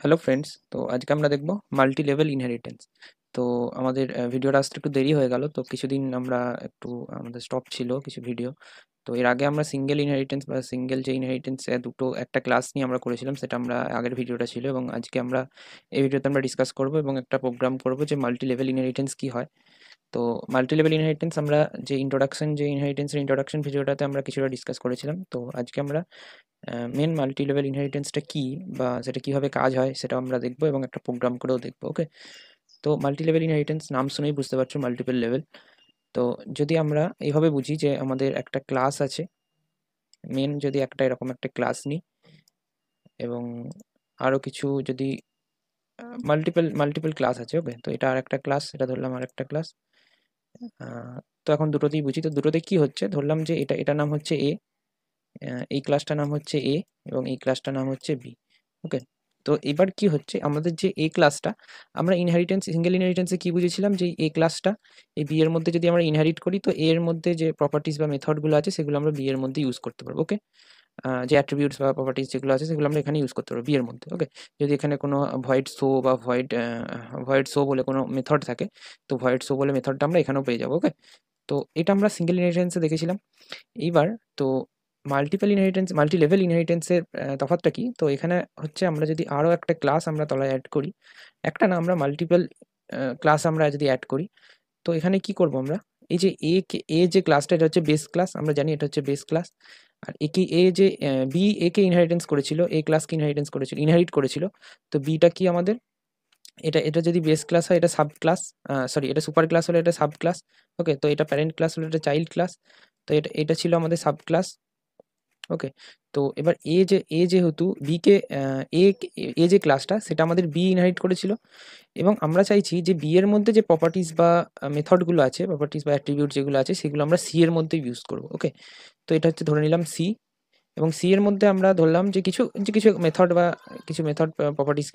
Hello friends, তো আজকে আমরা দেখব মাল্টি লেভেল ইনহেরিটেন্স। তো আমাদের ভিডিওটা আসতে একটু দেরি হয়ে গেল, তো কিছুদিন আমরা একটু আমাদের স্টপ ছিল কিছু ভিডিও। তো এর আগে আমরা সিঙ্গেল ইনহেরিটেন্স বা সিঙ্গেল যে ইনহেরিটেন্স দুটো একটা ক্লাস নিয়ে আমরা করেছিলাম, সেটা আমরা আগের ভিডিওটা ছিল। এবং আজকে আমরা এই ভিডিওতে আমরা ডিসকাস করব এবং একটা প্রোগ্রাম করব যে মাল্টি লেভেল ইনহেরিটেন্স কী হয়। তো মাল্টি লেভেল ইনহেরিটেন্স আমরা যে ইনহেরিটেন্সের ইন্ট্রোডাকশন ভিডিওটাতে আমরা কিছুটা ডিসকাস করেছিলাম। তো আজকে আমরা মেন মাল্টি লেভেল ইনহেরিটেন্সটা কী বা সেটা কীভাবে কাজ হয় সেটাও আমরা দেখবো এবং একটা প্রোগ্রাম করেও দেখবো। ওকে, তো মাল্টি লেভেল ইনহেরিটেন্স নাম শুনেই বুঝতে পারছো মাল্টিপল লেভেল। তো যদি আমরা এইভাবে বুঝি যে আমাদের একটা ক্লাস আছে, যদি একটা এরকম একটা ক্লাস নিই এবং আরও কিছু যদি মাল্টিপল মাল্টিপল ক্লাস আছে। ওকে, তো এটা আর একটা ক্লাস, এটা ধরলাম আর একটা ক্লাস। তো এখন দুটোতেই বুঝি, তো দুটোতে কি হচ্ছে, ধরলাম যে এটা নাম হচ্ছে এ, এই ক্লাসটার নাম হচ্ছে এ এবং এই ক্লাসটার নাম হচ্ছে বি। ওকে, তো এবার কি হচ্ছে, আমাদের যে এ ক্লাসটা আমরা সিঙ্গেল ইনহেরিটেন্সে কি বুঝেছিলাম যে এ ক্লাসটা এই বি এর মধ্যে যদি আমরা ইনহেরিট করি, তো এর মধ্যে যে প্রপার্টিস বা মেথডগুলো আছে সেগুলো আমরা বি এর মধ্যে ইউজ করতে পারবো। ওকে, যে অ্যাট্রিবিউটস বা প্রপার্টিস যেগুলো আছে সেগুলো আমরা এখানে ইউজ করতে পারবো বি এর মধ্যে। ওকে, যদি এখানে কোনো ভয়েড শো বা ভয়েড শো বলে কোনো মেথড থাকে, তো ভয়েড শো বলে মেথডটা আমরা এখানেও পেয়ে যাবো। ওকে, তো এটা আমরা সিঙ্গেল ইনহেরিটেন্সে দেখেছিলাম। এইবার তো মাল্টি লেভেল ইনহেরিটেন্সের তফাৎটা কি, তো এখানে হচ্ছে আমরা যদি আরও একটা ক্লাস আমরা তলায় অ্যাড করি, একটা না আমরা মাল্টিপল ক্লাস আমরা যদি অ্যাড করি, তো এখানে কি করব আমরা, এই যে এ যে ক্লাসটা এটা হচ্ছে বেস ক্লাস, আমরা জানি এটা হচ্ছে বেস ক্লাস। আর একে এ যে বি এ কে ইনহেরিটেন্স করেছিল, এ ক্লাসকে ইনহেরিট করেছিল। তো বিটা কি আমাদের, এটা এটা যদি বেস ক্লাস হয় এটা সাব ক্লাস, সরি এটা সুপার ক্লাস হলে এটা সাব ক্লাস। ওকে, তো এটা প্যারেন্ট ক্লাস হলে এটা চাইল্ড ক্লাস। তো এটা এটা ছিল আমাদের সাব ক্লাস। ওকে, তো এবার যেহেতু বিকে এ এ যে ক্লাসটা সেটা আমাদের বি ইনহেরিট করেছিল, এবং আমরা চাইছি যে বি এর মধ্যে যে প্রপার্টিস বা মেথডগুলো আছে, প্রপার্টিস বা অ্যাট্রিবিউট যেগুলো আছে সেগুলো আমরা সি এর মধ্যে ইউজ করব। ওকে, তো এটা হচ্ছে ধরে নিলাম সি, এবং সি এর মধ্যে আমরা ধরলাম যে কিছু মেথড বা কিছু মেথড প্রপার্টিস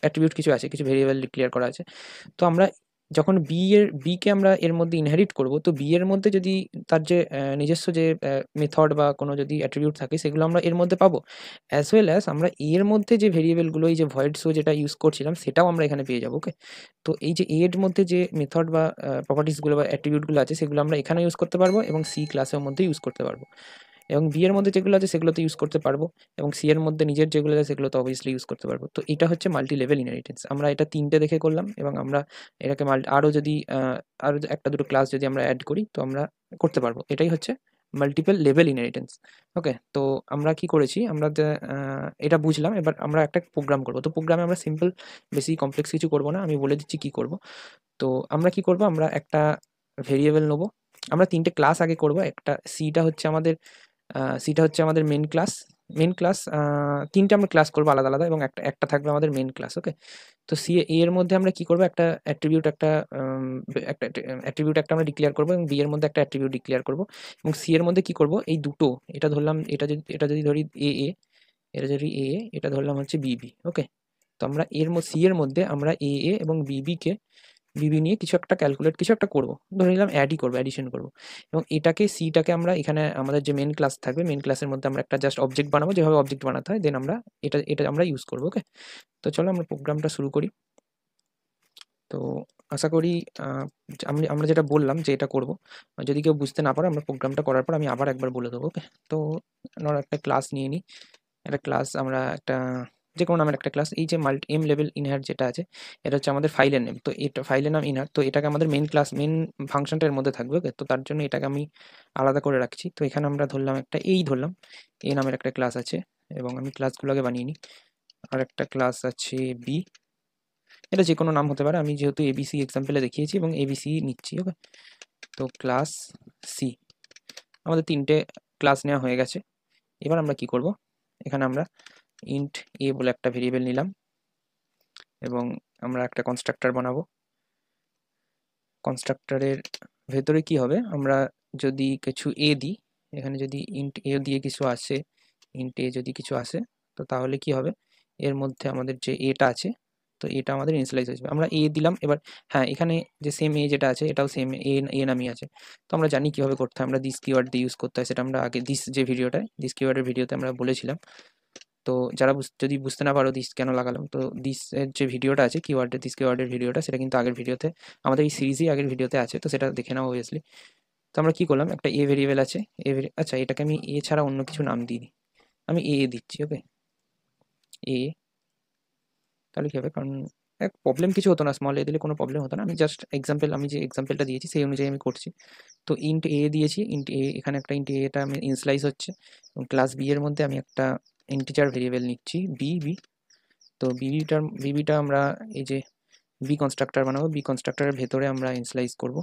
অ্যাট্রিবিউট কিছু আছে, কিছু ভেরিয়েবল ডিক্লেয়ার করা আছে। তো আমরা যখন বিকে আমরা এর মধ্যে ইনহেরিট করব, তো বি এর মধ্যে যদি তার যে নিজস্ব যে মেথড বা কোনো যদি অ্যাট্রিবিউট থাকে সেগুলো আমরা এর মধ্যে পাবো, অ্যাজ ওয়েল অ্যাজ আমরা এর মধ্যে যে ভেরিয়েবলগুলো, এই যে ভয়েড শো যেটা ইউজ করছিলাম সেটাও আমরা এখানে পেয়ে যাবো। ওকে, তো এই যে এর মধ্যে যে মেথড বা প্রপার্টিসগুলো বা অ্যাট্রিবিউটগুলো আছে সেগুলো আমরা এখানে ইউজ করতে পারবো এবং সি ক্লাসের মধ্যে ইউজ করতে পারবো, এবং বি এর মধ্যে যেগুলো আছে সেগুলোতে ইউজ করতে পারবো, এবং সি এর মধ্যে নিজের যেগুলো আছে সেগুলো তো অবভিয়াসলি ইউজ করতে পারবো। তো এটা হচ্ছে মাল্টি লেভেল ইনহেরিটেন্স। আমরা এটা তিনটে দেখে করলাম, এবং আমরা এটাকে আরও যদি আরও একটা দুটো ক্লাস যদি আমরা অ্যাড করি তো আমরা করতে পারবো। এটাই হচ্ছে মাল্টিপল লেভেল ইনহেরিটেন্স। ওকে, তো আমরা কি করেছি, আমরা এটা বুঝলাম, এবার আমরা একটা প্রোগ্রাম করবো। তো প্রোগ্রামে আমরা সিম্পল, বেশি কমপ্লেক্স কিছু করবো না, আমি বলে দিচ্ছি কি করব। তো আমরা কি করব, আমরা একটা ভেরিয়েবল নেবো, আমরা তিনটে ক্লাস আগে করব। একটা সিটা হচ্ছে আমাদের মেন ক্লাস। তিনটে আমরা ক্লাস করবো আলাদা আলাদা, এবং একটা একটা থাকবে আমাদের মেন ক্লাস। ওকে, তো এর মধ্যে আমরা কি করবো, একটা অ্যাট্রিবিউট একটা অ্যাট্রিবিউট একটা আমরা ডিক্লেয়ার করবো, এবং বি এর মধ্যে একটা অ্যাট্রিবিউট ডিক্লেয়ার করবো, এবং সি এর মধ্যে কি করব, এই দুটো, এটা ধরলাম, এটা যদি ধরি এটা যদি এটা ধরলাম হচ্ছে বিবি। ওকে, তো আমরা সি এর মধ্যে আমরা এবং বিবি নিয়ে কিছু একটা কিছু একটা করবো, ধরে নিলাম অ্যাডই করবো, অ্যাডিশন করবো, এবং সিটাকে আমরা এখানে আমাদের যে মেন ক্লাস থাকবে, মেন ক্লাসের মধ্যে আমরা একটা জাস্ট অবজেক্ট বানাবো, যেভাবে অবজেক্ট বানাতে হয়, দেন আমরা এটা এটা আমরা ইউজ করবো। ওকে, তো চলো আমরা প্রোগ্রামটা শুরু করি। তো আশা করি আমরা যেটা বললাম যে এটা করব, যদি কেউ বুঝতে না পারে আমরা প্রোগ্রামটা করার পর আমি আবার একবার বলে দেবো। ওকে, তো আমরা একটা ক্লাস নিয়ে নিই, একটা ক্লাস আমরা একটা যে কোনো নামের একটা ক্লাস, এই যে এম লেভেল ইনহার যেটা আছে এটা হচ্ছে আমাদের ফাইলের নেম। তো এটা ফাইলের নাম ইনহার, তো এটাকে আমাদের মেন ফাংশনটা এর মধ্যে থাকবে। ওকে, তো তার জন্য এটাকে আমি আলাদা করে রাখছি। তো এখানে আমরা ধরলাম ধরলাম এ নামের একটা ক্লাস আছে, এবং আমি ক্লাসগুলোকে বানিয়ে নিই। আর একটা ক্লাস আছে বি, এটা যে কোনো নাম হতে পারে, আমি যেহেতু এবিসি এক্সাম্পলে দেখিয়েছি এবং এবিসি নিচ্ছি। ওকে, তো ক্লাস সি, আমাদের তিনটে ক্লাস নেওয়া হয়ে গেছে। এবার আমরা কি করব, এখানে আমরা ইন্ট এ বলে একটা ভেরিয়েবল নিলাম, এবং আমরা একটা কনস্ট্রাক্টর বানাবো। কনস্ট্রাক্টরের ভেতরে কি হবে, আমরা যদি কিছু এ দিই, এখানে যদি ইন্ট এ দিয়ে কিছু আসে, ইন্ট এ যদি কিছু আসে, তো তাহলে কি হবে, এর মধ্যে আমাদের যে এটা আছে, তো এটা আমাদের ইনিশিয়ালাইজ হয়ে যাবে। আমরা এ দিলাম, এবার হ্যাঁ এখানে যে সেম এ যেটা আছে এটাও সেম এ নামই আছে। তো আমরা জানি কিভাবে করতে হয়, আমরা দিস কিওয়ার্ড দিয়ে ইউজ করতে হয়, সেটা আমরা আগে দিস কিওয়ার্ডের ভিডিওতে আমরা বলেছিলাম। তো যারা যদি বুঝতে না পারো দিস কেন লাগালাম, তো দিস এর যে ভিডিওটা আছে কিওয়ার্ডের দিস কিওয়ার্ডের ভিডিওটা, সেটা কিন্তু আগের ভিডিওতে, আমাদের এই সিরিজই আগের ভিডিওতে আছে, তো সেটা দেখে নাও অবভিয়াসলি। তো আমরা কি করলাম, একটা এ ভেরিয়েবল আছে, আচ্ছা এটাকে আমি এ ছাড়া অন্য কিছু নাম দিই, আমি এ দিচ্ছি। ওকে, এ, তাহলে কি হবে, কারণ এক প্রবলেম কিছু হতো না, স্মল এ দিলে কোনো প্রবলেম হতো না, আমি জাস্ট এক্সাম্পল, আমি যে এক্সাম্পলটা দিয়েছি সেই অনুযায়ী আমি করছি। তো ইন্ট এ দিয়েছি, ইন্ট এ, এখানে একটা ইন্ট এটা আমি ইনস্লাইজ হচ্ছে, এবং ক্লাস বি এর মধ্যে আমি একটা ইন্টিজার ভেরিয়েবল নিচ্ছি বি। তো বিবিটা আমরা এই যে বি কনস্ট্রাক্টর বানাবো, বি কনস্ট্রাক্টরের ভেতরে আমরা ইনস্লাইজ করব।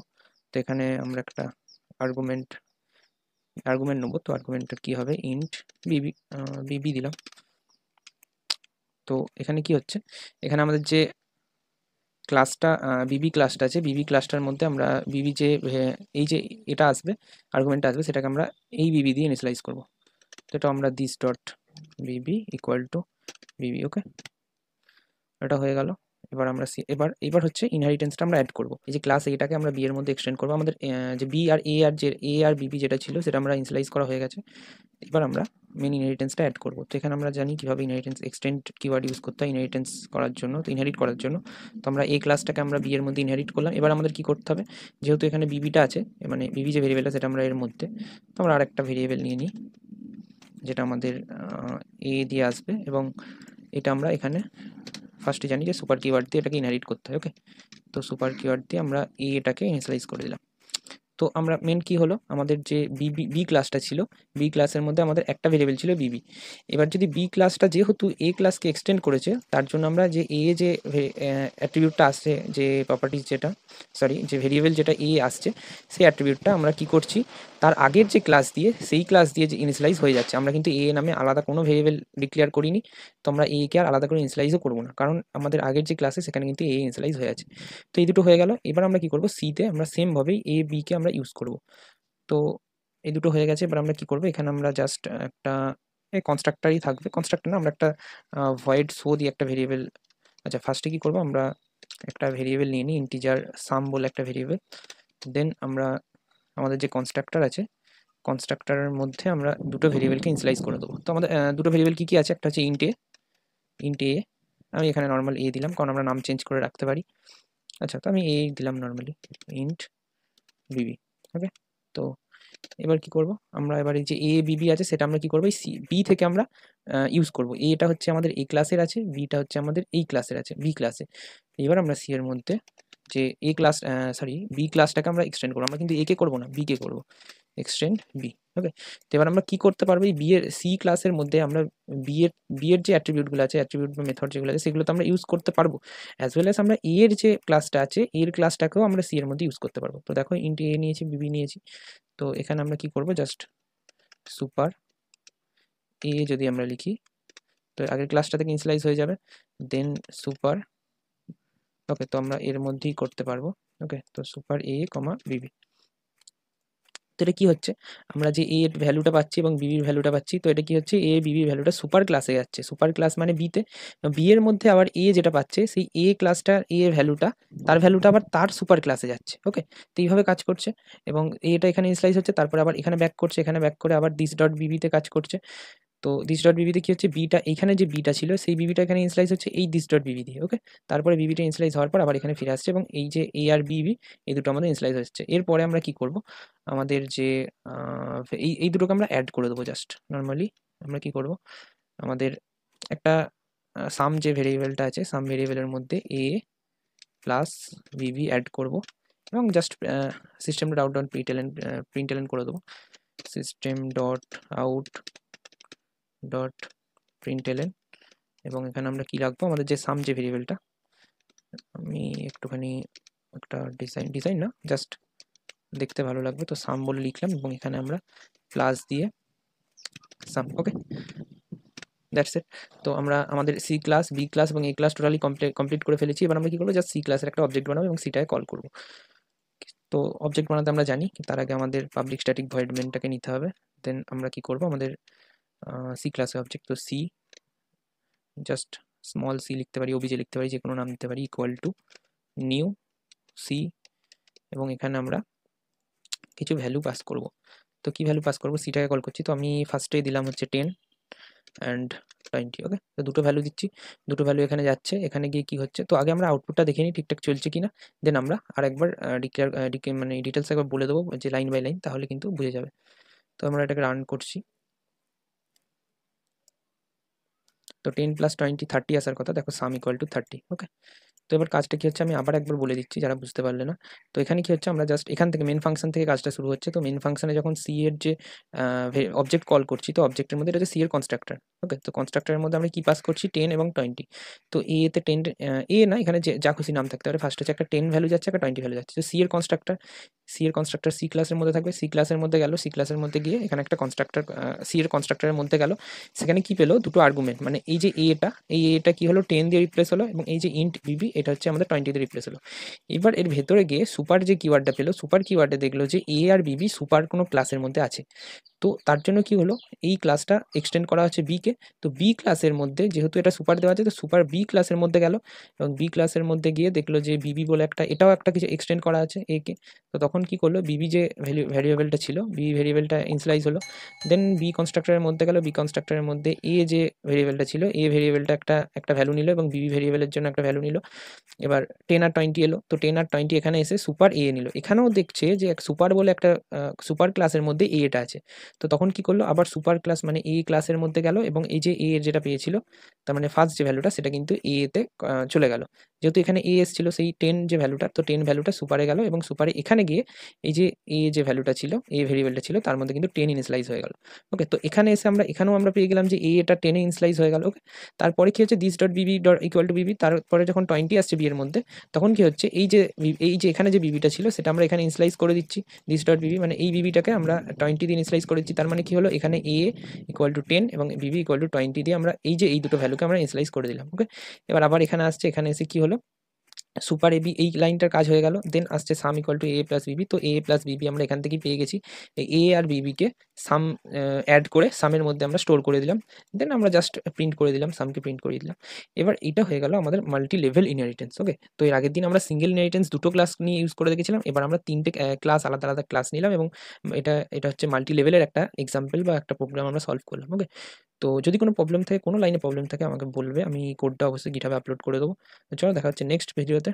তো এখানে আমরা একটা আর্গুমেন্ট নেবো, তো আর্গুমেন্টটা কি হবে, ইন্ট বিবি দিলাম। তো এখানে কি হচ্ছে, এখানে আমাদের যে ক্লাসটা বিবি ক্লাসটা আছে, বিবি ক্লাসটার মধ্যে আমরা বিবি যে এই যে এটা আসবে, আর্গুমেন্টটা আসবে, সেটাকে আমরা এই বিবি দিয়ে ইনিশিয়ালাইজ করব। তো এটা আমরা this dot Bibi equal to বিবি। ওকে, এটা হয়ে গেল। এবার আমরা এবার হচ্ছে ইনহেরিটেন্সটা আমরা অ্যাড করব। এই যে ক্লাস এটাকে আমরা বি এর মধ্যে এক্সটেন্ড করব, আমাদের যে বি আর এ আর যে এ আর বিবি যেটা ছিল সেটা আমরা ইনিশিয়ালাইজ করা হয়ে গেছে। এবার আমরা মেন ইনহেরিটেন্সটা অ্যাড করব। তো এখানে আমরা জানি কিভাবে ইনহেরিটেন্স এক্সটেন্ড কিওয়ার্ড ইউজ করতে হয় ইনহেরিটেন্স করার জন্য, তো ইনহেরিট করার জন্য। তো আমরা এই ক্লাসটাকে আমরা বি এর মধ্যে ইনহেরিট করলাম। এবার আমাদের কি করতে হবে, যেহেতু এখানে বিবিটা আছে, মানে বিবি যে ভেরিয়েবলটা সেটা আমরা এর মধ্যে, তো আমরা আরেকটা ভেরিয়েবল নিয়ে নিই যেটা আমাদের এ দিয়ে আসবে, এবং এটা আমরা এখানে ফার্স্টে জানি যে সুপার কিওয়ার্ড দিয়ে এটাকে ইনহেরিট করতে হয়। ওকে, তো সুপার কিওয়ার্ড দিয়ে আমরা এটাকে ইনিশিয়ালাইজ করে দিলাম। তো আমরা মেন কি হলো, আমাদের যে বি ক্লাসটা ছিল, বি ক্লাসের মধ্যে আমাদের একটা ভেরিয়েবল ছিল বিবি। এবার যদি বি ক্লাসটা যেহেতু এ ক্লাসকে এক্সটেন্ড করেছে, তার জন্য আমরা যে এ যে অ্যাট্রিবিউটটা আসছে, যে প্রপার্টিজ যেটা, সরি যে ভেরিয়েবল যেটা এ আসছে, সেই অ্যাট্রিবিউটটা আমরা কি করছি, তার আগের যে ক্লাস দিয়ে, সেই ক্লাস দিয়ে যে ইনিশিয়ালাইজ হয়ে যাচ্ছে। আমরা কিন্তু এ নামে আলাদা কোনো ভেরিয়েবল ডিক্লেয়ার করিনি, তো আমরা এ কে আর আলাদা করে ইনিশিয়ালাইজও করবো না, কারণ আমাদের আগের যে ক্লাসে সেখানে কিন্তু এ ইনিশিয়ালাইজ হয়ে আছে। তো এই দুটো হয়ে গেল। এবার আমরা কি করব, সিতে আমরা সেমভাবেই এ বি কে আমরা ইউজ করব। তো এই দুটো হয়ে গেছে। এবার আমরা কি করব, এখানে আমরা জাস্ট একটা কনস্ট্রাক্টরই থাকবে, কনস্ট্রাক্টর না, আমরা একটা ভয়েড শো দিয়ে একটা ভেরিয়েবল, আচ্ছা ফার্স্টে কি করব, আমরা একটা ভেরিয়েবল নিয়ে নিই ইন্টিজার সাম বলে একটা ভেরিয়েবল। দেন আমরা আমাদের যে কনস্ট্রাক্টর আছে, কনস্ট্রাক্টরের মধ্যে আমরা দুটো ভেরিয়েবলকে ইনিশিয়ালাইজ করে দেবো। তো আমাদের দুটো ভেরিয়েবল কি কি আছে, একটা হচ্ছে ইন্ট এ, আমি এখানে নর্মাল এ দিলাম, কারণ আমরা নাম চেঞ্জ করে রাখতে পারি। আচ্ছা, তো আমি এ দিলাম নর্মালি, ইন্ট বিবি। ওকে, তো এবার কি করব, আমরা এবার এই যে এ বিবি আছে সেটা আমরা কি করব, এই বি থেকে আমরা ইউজ করব। এটা হচ্ছে আমাদের এই ক্লাসের আছে, বিটা হচ্ছে আমাদের এই ক্লাসের আছে, বি ক্লাসে। এবার আমরা সি এর মধ্যে যে এ ক্লাস, সরি বি ক্লাসটাকে আমরা এক্সটেন্ড করবো, আমরা কিন্তু এ কে করবো না, বি কে করবো, এক্সটেন্ড বি। ওকে, তো এবার আমরা কি করতে পারবো, এই বি এর সি ক্লাসের মধ্যে আমরা বি এর যে অ্যাট্রিবিউটগুলো আছে, অ্যাট্রিবিউট বা মেথড যেগুলো আছে, সেগুলো তো আমরা ইউজ করতে পারবো, অ্যাজ ওয়েল অ্যাজ আমরা এ এর যে ক্লাসটা আছে, এর ক্লাসটাকেও আমরা সি এর মধ্যে ইউজ করতে পারবো। তো দেখো ইন্ট এ নিয়েছি, বিবি নিয়েছি। তো এখানে আমরা কি করব, জাস্ট সুপার এ যদি আমরা লিখি, তো আগের ক্লাসটা থেকে ইনিশিয়ালাইজ হয়ে যাবে, দেন সুপার। ওকে, তো আমরা এর মধ্যেই করতে পারবো। ওকে, তো সুপার এ কমা বিবি। তো এটা কি হচ্ছে, আমরা যে এ এর ভ্যালুটা পাচ্ছি এবং বিবির ভ্যালুটা পাচ্ছি, তো এটা কি হচ্ছে, এ বিবির ভ্যালুটা সুপার ক্লাসে যাচ্ছে, সুপার ক্লাস মানে বিতে, বি এর মধ্যে আবার এ যেটা পাচ্ছে, সেই এ ক্লাসটার এ এর ভ্যালুটা, তার ভ্যালুটা আবার তার সুপার ক্লাসে যাচ্ছে। ওকে, তো এইভাবে কাজ করছে, এবং এটা এখানে ইনিশিয়ালাইজ হচ্ছে, তারপরে আবার এখানে ব্যাক করছে, এখানে ব্যাক করে আবার দিস ডট বিবিতে কাজ করছে। তো দিস ডট বিবিতে কি হচ্ছে, বিটা এখানে যে বিটা ছিল সেই বিবিটা এখানে ইনিশিয়ালাইজ হচ্ছে এই দিস ডট বিবি দিয়ে। ওকে, তারপরে বিবিটা ইনিশিয়ালাইজ হওয়ার পর আবার এখানে ফিরে আসছে, এবং এই যে এ আর বিবি এই দুটো আমাদের ইনিশিয়ালাইজ হচ্ছে। এরপরে আমরা কি করব, আমাদের যে এই দুটোকে আমরা অ্যাড করে দেবো, জাস্ট নর্মালি আমরা কি করব, আমাদের একটা সাম যে ভেরিয়েবলটা আছে, সাম ভেরিয়েবলের মধ্যে এ প্লাস বিবি অ্যাড করব, এবং just system dot out dot প্রিন্টএলএন করে দেবো, সিস্টেম ডট আউট ডট প্রিন্টএলএন। এবং এখানে আমরা কি রাখবো, আমাদের যে সাম যে ভেরিয়েবলটা, আমি একটুখানি একটা ডিজাইন না, জাস্ট দেখতে ভালো লাগবে, তো সাম বলে লিখলাম, এবং এখানে আমরা প্লাস দিয়ে সাম। ওকে, দ্যাটস ইট। তো আমরা আমাদের সি ক্লাস, বি ক্লাস এবং এ ক্লাস টোটালি কমপ্লিট করে ফেলেছি। এবার আমরা কি করবো, জাস্ট সি ক্লাসের একটা অবজেক্ট বানাবো এবং সিটাকে কল করবো। তো অবজেক্ট বানাতে আমরা জানি, তার আগে আমাদের পাবলিক স্ট্যাটিক ভয়েড মেনটাকে নিতে হবে। দেন আমরা কি করবো, আমাদের সি ক্লাসের অবজেক্ট, তো সি জাস্ট স্মল সি লিখতে পারি, ওবিজে লিখতে পারি, যে কোনো নাম দিতে পারি, ইকুয়াল টু নিউ সি, এবং এখানে আমরা কিছু ভ্যালু পাস করব। তো কি ভ্যালু পাস করব, সিটাকে কল করছি, তো আমি ফার্স্টে দিলাম হচ্ছে 10 অ্যান্ড 20। ওকে, তো দুটো ভ্যালু দিচ্ছি, দুটো ভ্যালু এখানে যাচ্ছে, এখানে গিয়ে কি হচ্ছে, তো আগে আমরা আউটপুটটা দেখে নিই ঠিকঠাক চলছে কিনা, দেন আমরা আরেকবার মানে ডিটেলস একবার বলে দেবো যে লাইন বাই লাইন, তাহলে কিন্তু বুঝে যাবে। তো আমরা এটাকে রান করছি। তো 10 + 20 30 আসার কথা, দেখো সাম ইকুয়াল টু 30। ওকে, তো এবার কাজটা কি হচ্ছে আমি আবার একবার বলে দিচ্ছি যারা বুঝতে পারলে না। তো এখানে কি হচ্ছে, আমরা জাস্ট এখান থেকে মেন ফাংশন থেকে কাজটা শুরু হচ্ছে। তো মেন ফাংশনে যখন সি এর যে অবজেক্ট কল করছি, তো অবজেক্টের মধ্যে এটা হচ্ছে সি এর কনস্ট্রাক্টর। ওকে, তো কনস্ট্রাক্টরের মধ্যে আমরা কি পাস করছি, 10 এবং 20। তো এ তে 10, এ না, এখানে যে যা খুশি নাম থাকতে পারে, ফার্স্ট হচ্ছে একটা 10 ভ্যালু যাচ্ছে, একটা 20 ভ্যালু যাচ্ছে। তো সি এর কনস্ট্রাক্টর সি ক্লাসের মধ্যে থাকবে, সি ক্লাসের মধ্যে গেল, সি ক্লাসের মধ্যে গিয়ে এখানে একটা কনস্ট্রাক্টর সি এর কনস্ট্রাক্টরের মধ্যে গেল, সেখানে কি পেলো, দুটো আর্গুমেন্ট, মানে এই যে এটা, এই এটা কি হলো 10 দিয়ে রিপ্লেস হলো, এবং এই যে ইন্ট বিবি এটা হচ্ছে আমাদের 20 দিয়ে রিপ্লেস হলো। এবার এর ভেতরে গিয়ে সুপার যে কিওয়ার্ডটা পেলো, সুপার কিওয়ার্ডে দেখলো যে এ আর বিবি সুপার কোনো ক্লাসের মধ্যে আছে। তো তার জন্য কি হলো, এই ক্লাসটা এক্সটেন্ড করা হচ্ছে বি কে। তো বি ক্লাসের মধ্যে যেহেতু এটা সুপার দেওয়া আছে, তো সুপার বি ক্লাসের মধ্যে গেল, এবং বি ক্লাসের মধ্যে গিয়ে দেখলো যে বিবি বলে একটা, এটাও একটা কিছু এক্সটেন্ড করা আছে এ কে। তো তখন কি করলো, বিবি যে ভ্যারিয়েবলটা ছিল, বি ভ্যারিয়েবলটা ইনিশিয়ালাইজ হলো, দেন বি কনস্ট্রাক্টরের মধ্যে গেল, বি কনস্ট্রাক্টরের মধ্যে এ যে ভ্যারিয়েবলটা ছিল, এ ভ্যারিয়েবলটা একটা ভ্যালু নিল, এবং বিবি ভ্যারিয়েবলের জন্য একটা ভ্যালু নিল। এবার 10 আর 20 এলো, তো 10 আর 20 এখানে এসে সুপার এ নিল, এখানেও দেখছে যে এক সুপার বলে একটা সুপার ক্লাসের মধ্যে এ এটা আছে। তো তখন কি করলো, আবার সুপার ক্লাস মানে এ ক্লাসের মধ্যে গেল, এবং এই যে এ এর যেটা পেয়েছিল, তার মানে ফার্স্ট যে ভ্যালুটা সেটা কিন্তু এ তে চলে গেল। যেহেতু এখানে এ এসেছিল সেই 10 যে ভ্যালুটা, তো 10 ভ্যালুটা সুপারে গেল, এবং সুপারে এখানে গিয়ে এই যে এ যে ভ্যালুটা ছিল, এ ভ্যারিয়েবলটা ছিল, তার মধ্যে কিন্তু 10 ইনিশিয়ালাইজ হয়ে গেল। ওকে, তো এখানে এসে এখানেও আমরা পেয়ে গেলাম যে এ এটা 10 এ ইনিশিয়ালাইজ হয়ে গেল। ওকে, তারপরে কি হচ্ছে, this dot Bibi dot equal to বিবি, তারপরে যখন 20 আসছে বি এর মধ্যে, তখন কি হচ্ছে, এই যে এখানে যে বিবিটা ছিল সেটা আমরা এখানে ইনিশিয়ালাইজ করে দিচ্ছি, দিস ডট বিবি, মানে এই বিবিটাকে আমরা 20 দিয়ে ইনিশিয়ালাইজ করে দিচ্ছি। তার মানে কি হলো, এখানে এ ইকুয়াল টু 10 এবং বিবি ইকুয়াল টু 20 দিয়ে আমরা এই দুটো ভ্যালুকে আমরা ইনিশিয়ালাইজ করে দিলাম। ওকে, এবার আবার এখানে আসছে, এখানে এসে কি হলো, সুপার এবি এই লাইনটার কাজ হয়ে গেল, দেন আসছে সাম ইকুয়াল টু এ প্লাস বিবি। তো এ প্লাস বিবি আমরা এখান থেকেই পেয়ে গেছি, এ আর বিবিকে সাম অ্যাড করে সামের মধ্যে আমরা স্টোর করে দিলাম, দেন আমরা জাস্ট প্রিন্ট করে দিলাম, সামকে প্রিন্ট করে দিলাম। এবার এটা হয়ে গেল আমাদের মাল্টি লেভেল ইনহেরিটেন্স। ওকে, তো এর আগের দিন আমরা সিঙ্গেল ইনহেরিটেন্স দুটো ক্লাস নিয়ে ইউজ করে দেখেছিলাম, এবার আমরা তিনটে ক্লাস আলাদা আলাদা ক্লাস নিলাম, এবং এটা হচ্ছে মাল্টি লেভেলের একটা এক্সাম্পল বা একটা প্রোগ্রাম আমরা সলভ করলাম। ওকে, তো যদি কোনো প্রবলেম থাকে, কোনো লাইনে প্রবলেম থাকে আমাকে বলবে, আমি কোডটা অবশ্যই গিটহাবে আপলোড করে দেবো। তো চলো দেখা হচ্ছে নেক্সট ভিডিওতে।